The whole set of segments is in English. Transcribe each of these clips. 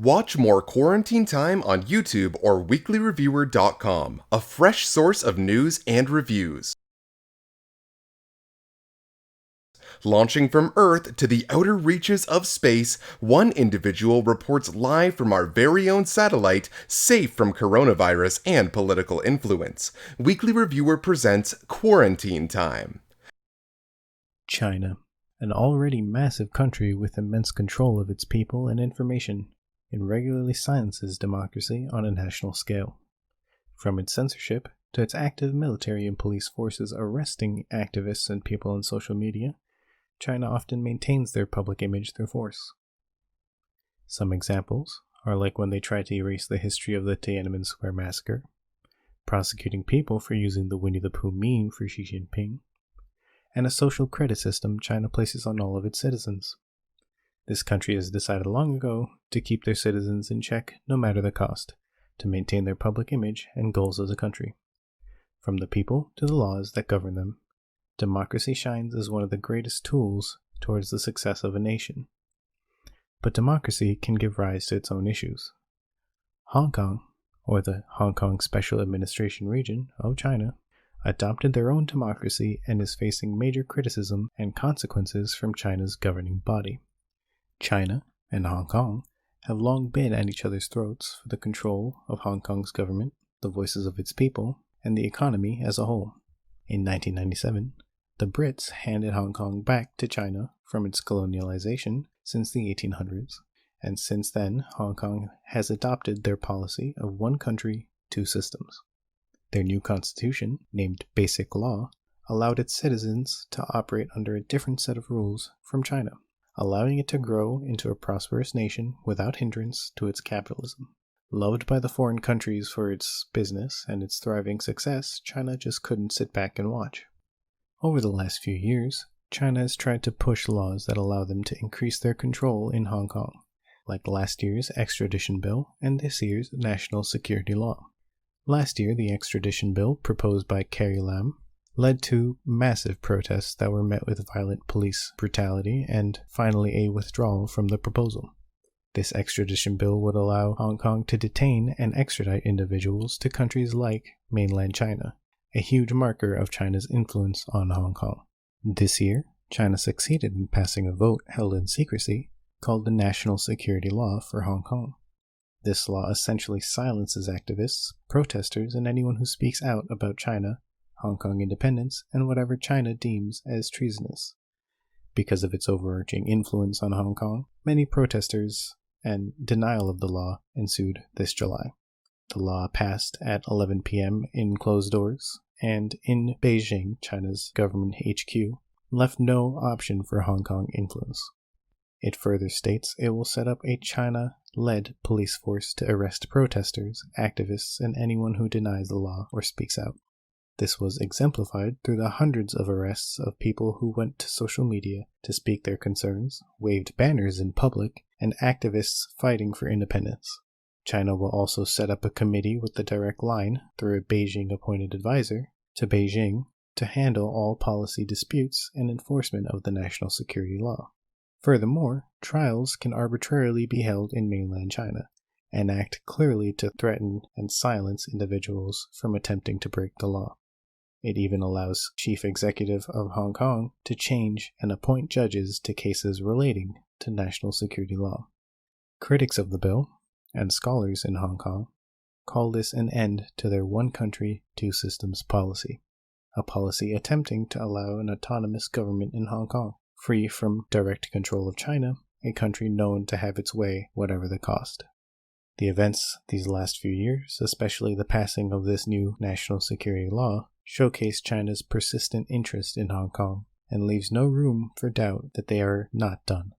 Watch more Quarantine Time on YouTube or WeeklyReviewer.com, a fresh source of news and reviews. Launching from Earth to the outer reaches of space, one individual reports live from our very own satellite, safe from coronavirus and political influence. Weekly Reviewer presents Quarantine Time. China, an already massive country with immense control of its people and information, it regularly silences democracy on a national scale. From its censorship to its active military and police forces arresting activists and people on social media, China often maintains their public image through force. Some examples are like when they try to erase the history of the Tiananmen Square massacre, prosecuting people for using the Winnie the Pooh meme for Xi Jinping, and a social credit system China places on all of its citizens. This country has decided long ago to keep their citizens in check no matter the cost, to maintain their public image and goals as a country. From the people to the laws that govern them, democracy shines as one of the greatest tools towards the success of a nation. But democracy can give rise to its own issues. Hong Kong, or the Hong Kong Special Administration Region of China, adopted their own democracy and is facing major criticism and consequences from China's governing body. China and Hong Kong have long been at each other's throats for the control of Hong Kong's government, the voices of its people, and the economy as a whole. In 1997, the Brits handed Hong Kong back to China from its colonialization since the 1800s, and since then Hong Kong has adopted their policy of one country, two systems. Their new constitution, named Basic Law, allowed its citizens to operate under a different set of rules from China, allowing it to grow into a prosperous nation without hindrance to its capitalism. Loved by the foreign countries for its business and its thriving success, China just couldn't sit back and watch. Over the last few years, China has tried to push laws that allow them to increase their control in Hong Kong, like last year's Extradition Bill and this year's National Security Law. Last year, the Extradition Bill, proposed by Carrie Lam, led to massive protests that were met with violent police brutality and finally a withdrawal from the proposal. This extradition bill would allow Hong Kong to detain and extradite individuals to countries like mainland China, a huge marker of China's influence on Hong Kong. This year, China succeeded in passing a vote held in secrecy called the National Security Law for Hong Kong. This law essentially silences activists, protesters, and anyone who speaks out about China, Hong Kong independence, and whatever China deems as treasonous. Because of its overarching influence on Hong Kong, many protesters and denial of the law ensued this July. The law passed at 11 p.m. in closed doors, and in Beijing, China's government HQ, left no option for Hong Kong influence. It further states it will set up a China-led police force to arrest protesters, activists, and anyone who denies the law or speaks out. This was exemplified through the hundreds of arrests of people who went to social media to speak their concerns, waved banners in public, and activists fighting for independence. China will also set up a committee with the direct line, through a Beijing-appointed advisor, to Beijing to handle all policy disputes and enforcement of the national security law. Furthermore, trials can arbitrarily be held in mainland China, and act clearly to threaten and silence individuals from attempting to break the law. It even allows Chief Executive of Hong Kong to change and appoint judges to cases relating to national security law. Critics of the bill, and scholars in Hong Kong, call this an end to their one country, two systems policy, a policy attempting to allow an autonomous government in Hong Kong, free from direct control of China, a country known to have its way whatever the cost. The events these last few years, especially the passing of this new national security law, showcase China's persistent interest in Hong Kong and leaves no room for doubt that they are not done.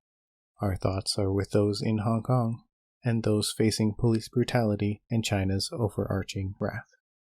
Our thoughts are with those in Hong Kong and those facing police brutality and China's overarching wrath.